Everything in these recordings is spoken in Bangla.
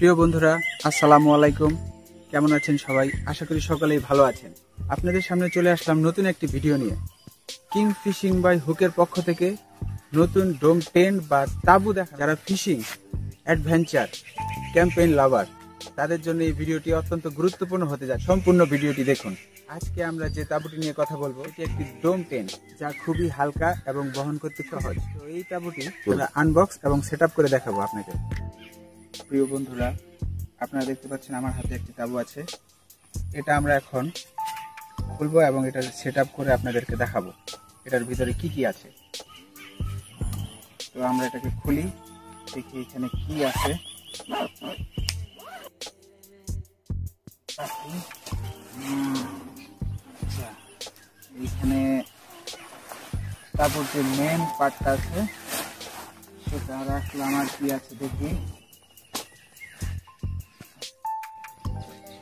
প্রিয় বন্ধুরা, আসসালামু আলাইকুম। কেমন আছেন সবাই? আশা করি সকলেই ভালো আছেন। আপনাদের সামনে চলে আসলাম নতুন একটি ভিডিও নিয়ে। কিং ফিশিং বাই হুকের পক্ষ থেকে নতুন ডোম টেন্ট বা তাবু দেখা যারা ফিশিং অ্যাডভেঞ্চার ক্যাম্পেইন লাভার তাদের জন্য এই ভিডিওটি অত্যন্ত গুরুত্বপূর্ণ হতে যায়। সম্পূর্ণ ভিডিওটি দেখুন। আজকে আমরা যে তাবুটি নিয়ে কথা বলবো এটি একটি ডোম টেন্ট, যা খুবই হালকা এবং বহন করতে সহজ। তো এই তাবুটি আমরা আনবক্স এবং সেট আপ করে দেখাবো আপনাকে। প্রিয় বন্ধুরা, আপনারা দেখতে পাচ্ছেন আমার হাতে একটি তাবু আছে। এটা আমরা এখন খুলবো এবং এটা সেট আপ করে আপনাদেরকে দেখাবো এটার ভিতরে কি কি আছে। তো আমরা এটাকে খুলি, দেখি এখানে কি আছে। এইখানে তাবুর যে মেন পার্টটা আছে সেটা রাখলাম। আর কি আছে দেখি।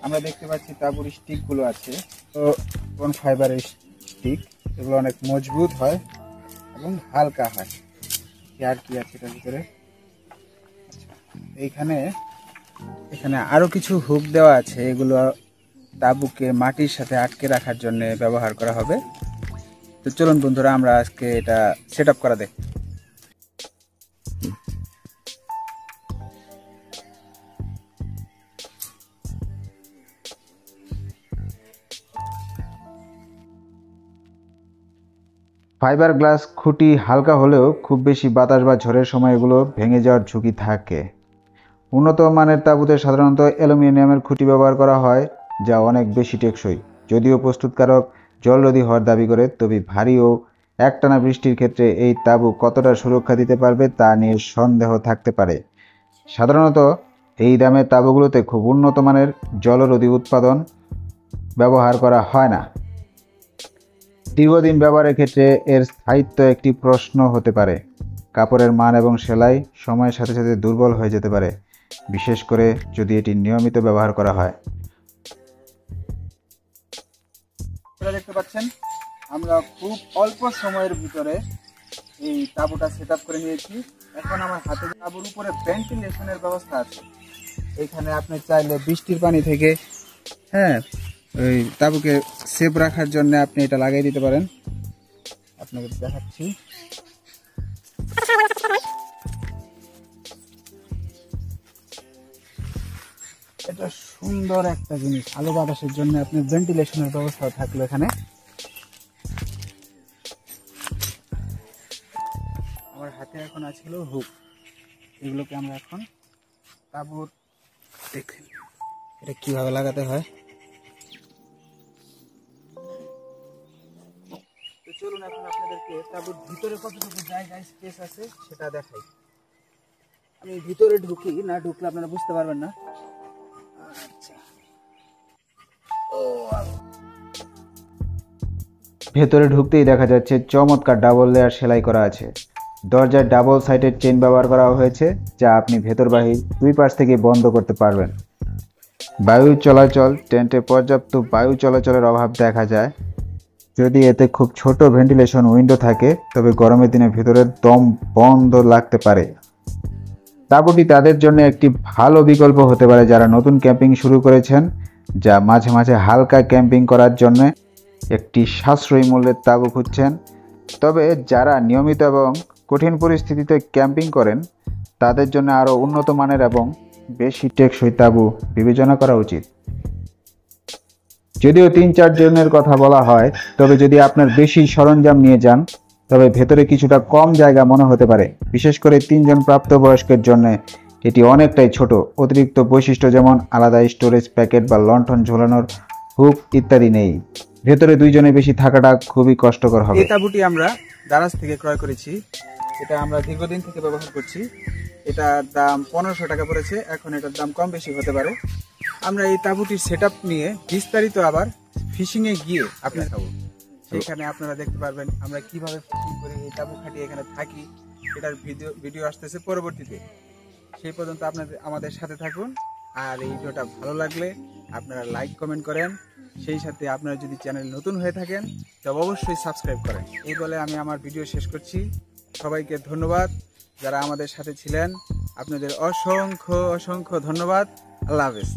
আমরা দেখতে পাচ্ছি তাবুর স্টিক গুলো আছে, তো কোন ফাইবারের স্টিক, এগুলো অনেক মজবুত হয় এবং হালকা হয়। আর কি আছে এটার ভিতরে? এখানে আরো কিছু হুক দেওয়া আছে, এগুলো তাবুকে মাটির সাথে আটকে রাখার জন্য ব্যবহার করা হবে। তো চলুন বন্ধুরা, আমরা আজকে এটা সেট আপ করা দেখি। ফাইবার গ্লাস খুঁটি হালকা হলেও খুব বেশি বাতাস বা ঝড়ের সময় এগুলো ভেঙে যাওয়ার ঝুঁকি থাকে। উন্নত মানের তাঁবুতে সাধারণত অ্যালুমিনিয়ামের খুঁটি ব্যবহার করা হয়, যা অনেক বেশি টেকসই। যদিও প্রস্তুতকারক জলরোধী হওয়ার দাবি করে, তবে ভারী ও একটানা বৃষ্টির ক্ষেত্রে এই তাঁবু কতটা সুরক্ষা দিতে পারবে তা নিয়ে সন্দেহ থাকতে পারে। সাধারণত এই দামের তাঁবুগুলোতে খুব উন্নত মানের জলরোধী উৎপাদন ব্যবহার করা হয় না। দীর্ঘদিন ব্যবহারের ক্ষেত্রে এর স্থায়িত্ব একটি প্রশ্ন হতে পারে। কাপড়ের মান এবং সেলাই সময়ের সাথে সাথে দুর্বল হয়ে যেতে পারে, বিশেষ করে যদি এটি নিয়মিত ব্যবহার করা হয়। আপনারা দেখতে পাচ্ছেন আমরা খুব অল্প সময়ের ভিতরে এই তাঁবুটা সেট আপ করে নিয়েছি। এখন আমার হাতে তাঁবুর উপরে ভেন্টিলেশনের ব্যবস্থা আছে। এখানে আপনি চাইলে বৃষ্টির পানি থেকে ওই তাঁবুকে সেভ রাখার জন্য আপনি এটা লাগিয়ে দিতে পারেন। আপনাকে দেখাচ্ছি। এটা সুন্দর একটা জিনিস, আলো বাতাসের জন্য আপনার ভেন্টিলেশনের ব্যবস্থা থাকলো এখানে। আমার হাতে এখন আছে হলো হুক, এগুলোকে আমরা এখন তাঁবুর দেখেন এটা কিভাবে লাগাতে হয়। তো চলুন এখন আপনাদেরকে তাঁবুর ভিতরে কতটুকু জায়গায় স্পেস আছে সেটা দেখাই। আমি ভিতরে ঢুকি, না ঢুকলে আপনারা বুঝতে পারবেন না। আচ্ছা, ভেতরে ঢুকতেই দেখা যাচ্ছে চমৎকার ডাবল লেয়ার সেলাই করা আছে। দরজায় ডাবল সাইডের চেইন ব্যবহার করা হয়েছে, যা আপনি ভেতর বাহির দুই পাশ থেকে বন্ধ করতে পারবেন। বায়ু চলাচল টেন্টে পর্যাপ্ত বায়ু চলাচলের অভাব দেখা যায়। যদি এতে খুব ছোট ভেন্টিলেশন উইন্ডো থাকে, তবে গরমের দিনে ভেতরের দম বন্ধ লাগতে পারে। তাঁবুটি তাদের জন্য একটি ভালো বিকল্প হতে পারে যারা নতুন ক্যাম্পিং শুরু করেছেন, যা মাঝে মাঝে হালকা ক্যাম্পিং করার জন্য একটি সাশ্রয়ী মূল্যের তাঁবু খুঁজছেন। তবে যারা নিয়মিত এবং কঠিন পরিস্থিতিতে ক্যাম্পিং করেন, তাদের জন্য আরও উন্নত মানের এবং বেশি টেকসই তাঁবু বিবেচনা করা উচিত। যদিও 3-4 জনের কথা বলা হয়, তবে যদি আপনার বেশি সরঞ্জাম নিয়ে যান, তবে ভেতরে কিছুটা কম জায়গা মনে হতে পারে। বিশেষ করে 3 জন প্রাপ্তবয়স্কের জন্য এটি অনেকটাই ছোট। অতিরিক্ত বৈশিষ্ট্য যেমন আলাদা স্টোরেজ প্যাকেট বা লণ্ঠন ঝোলানোর হুক ইত্যাদি নেই। ভেতরে 2 জনের বেশি থাকাটা খুবই কষ্টকর হবে। এই তাঁবুটি আমরা দারাজ থেকে ক্রয় করেছি। এটা আমরা দীর্ঘদিন থেকে ব্যবহার করছি। এটার দাম 1500 টাকা পড়েছে। এখন এটার দাম কম বেশি হতে পারে। আমরা এই তাঁবুটির সেট আপ নিয়ে বিস্তারিত আবার ফিশিং এ গিয়ে আপনার খাবো, সেখানে আপনারা দেখতে পারবেন আমরা কিভাবে ফিশিং করি, এই তাঁবু খাটিয়ে এখানে থাকি। এটার ভিডিও আসতেছে পরবর্তীতে। সেই পর্যন্ত আপনাদের আমাদের সাথে থাকুন। আর এই ভিডিওটা ভালো লাগলে আপনারা লাইক কমেন্ট করেন। সেই সাথে আপনারা যদি চ্যানেল নতুন হয়ে থাকেন তবে অবশ্যই সাবস্ক্রাইব করেন। এই বলে আমি আমার ভিডিও শেষ করছি। সবাইকে ধন্যবাদ যারা আমাদের সাথে ছিলেন। আপনাদের অসংখ্য অসংখ্য ধন্যবাদ। আল্লাহ হাফেজ।